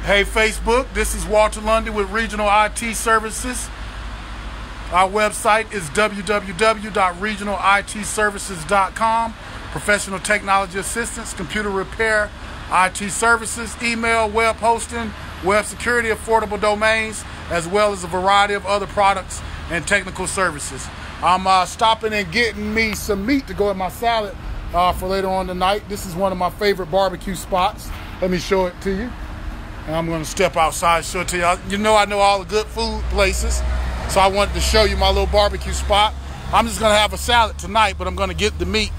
Hey Facebook, this is Walter Lundy with Regional IT Services. Our website is www.regionalitservices.com. Professional technology assistance, computer repair, IT services, email, web hosting, web security, affordable domains, as well as a variety of other products and technical services. I'm stopping and getting me some meat to go in my salad for later on tonight. This is one of my favorite barbecue spots. Let me show it to you. And I'm going to step outside and show it to you. You know I know all the good food places, so I wanted to show you my little barbecue spot. I'm just going to have a salad tonight, but I'm going to get the meat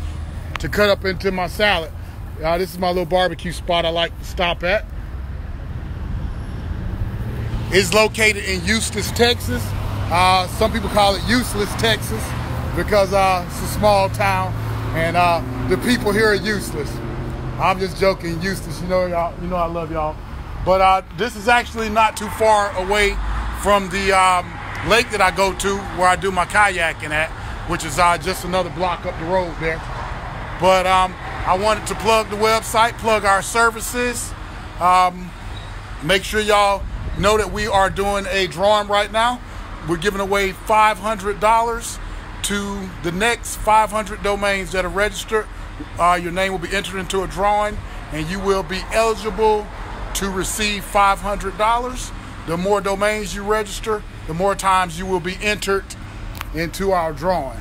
to cut up into my salad. This is my little barbecue spot I like to stop at. It's located in Eustis, Texas. Some people call it Useless, Texas, because it's a small town and the people here are useless. I'm just joking, Eustis. You know y'all. You know I love y'all. But this is actually not too far away from the lake that I go to where I do my kayaking at, which is just another block up the road there. But I wanted to plug the website, plug our services. Make sure y'all know that we are doing a drawing right now. We're giving away $500 to the next 500 domains that are registered. Your name will be entered into a drawing and you will be eligible to receive $500. The more domains you register, the more times you will be entered into our drawing.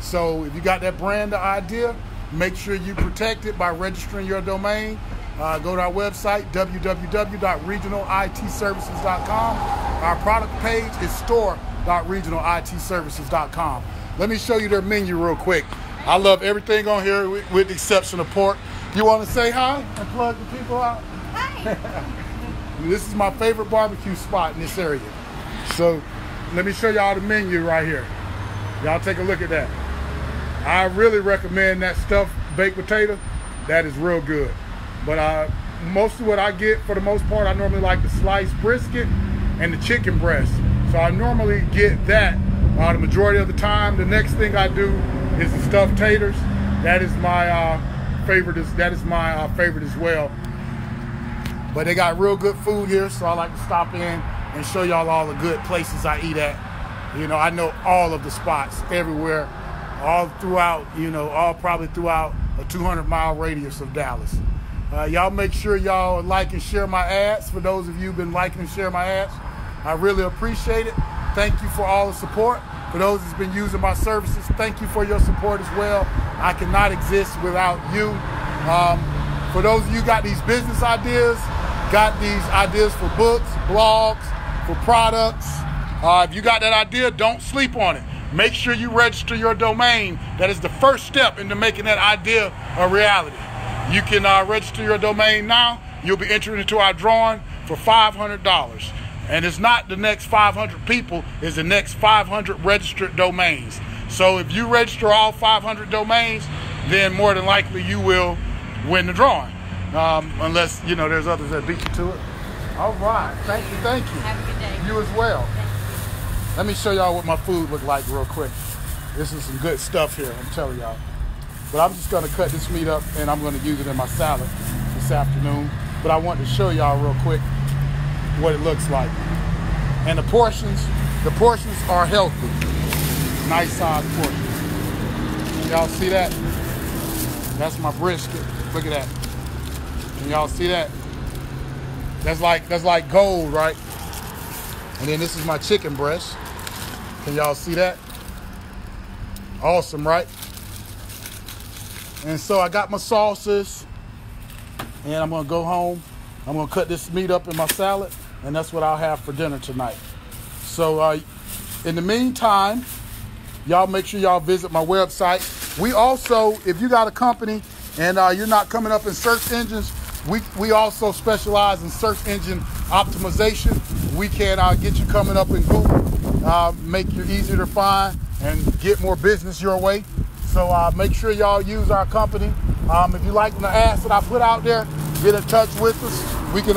So if you got that brand idea, make sure you protect it by registering your domain. Go to our website, www.regionalitservices.com. Our product page is store.regionalitservices.com. Let me show you their menu real quick. I love everything on here with the exception of pork. You want to say hi and plug the people out? Hi. This is my favorite barbecue spot in this area. So let me show y'all the menu right here. Y'all take a look at that. I really recommend that stuffed baked potato. That is real good. But most of what I get, for the most part, I normally like the sliced brisket and the chicken breast. So I normally get that the majority of the time. The next thing I do is the stuffed taters. That is my favorite. That is my favorite as well. But they got real good food here, so I like to stop in and show y'all all the good places I eat at. You know, I know all of the spots everywhere, all throughout, you know, probably throughout a 200-mile radius of Dallas. Y'all make sure y'all like and share my ads. For those of you who've been liking and sharing my ads, I really appreciate it. Thank you for all the support. For those who've been using my services, thank you for your support as well. I cannot exist without you. For those of you who got these business ideas, got these ideas for books, blogs, for products, if you got that idea, don't sleep on it. Make sure you register your domain. That is the first step into making that idea a reality. You can register your domain now. You'll be entered into our drawing for $500. And it's not the next 500 people, it's the next 500 registered domains. So if you register all 500 domains, then more than likely you will win the drawing. Unless, you know, there's others that beat you to it. All right, thank you, thank you. Have a good day. You as well. Let me show y'all what my food look like real quick. This is some good stuff here, I'm telling y'all. But I'm just gonna cut this meat up and I'm gonna use it in my salad this afternoon. But I want to show y'all real quick what it looks like. And the portions are healthy. Nice size portions. Y'all see that? That's my brisket. Look at that. Can y'all see that? That's like gold, right? And then this is my chicken breast. Can y'all see that? Awesome, right? And so I got my sauces, and I'm gonna go home. I'm gonna cut this meat up in my salad, and that's what I'll have for dinner tonight. So in the meantime, y'all make sure y'all visit my website. We also, if you got a company and you're not coming up in search engines, we also specialize in search engine optimization. We can get you coming up in Google, make you easier to find and get more business your way. So make sure y'all use our company. If you like the ads that I put out there, get in touch with us. We can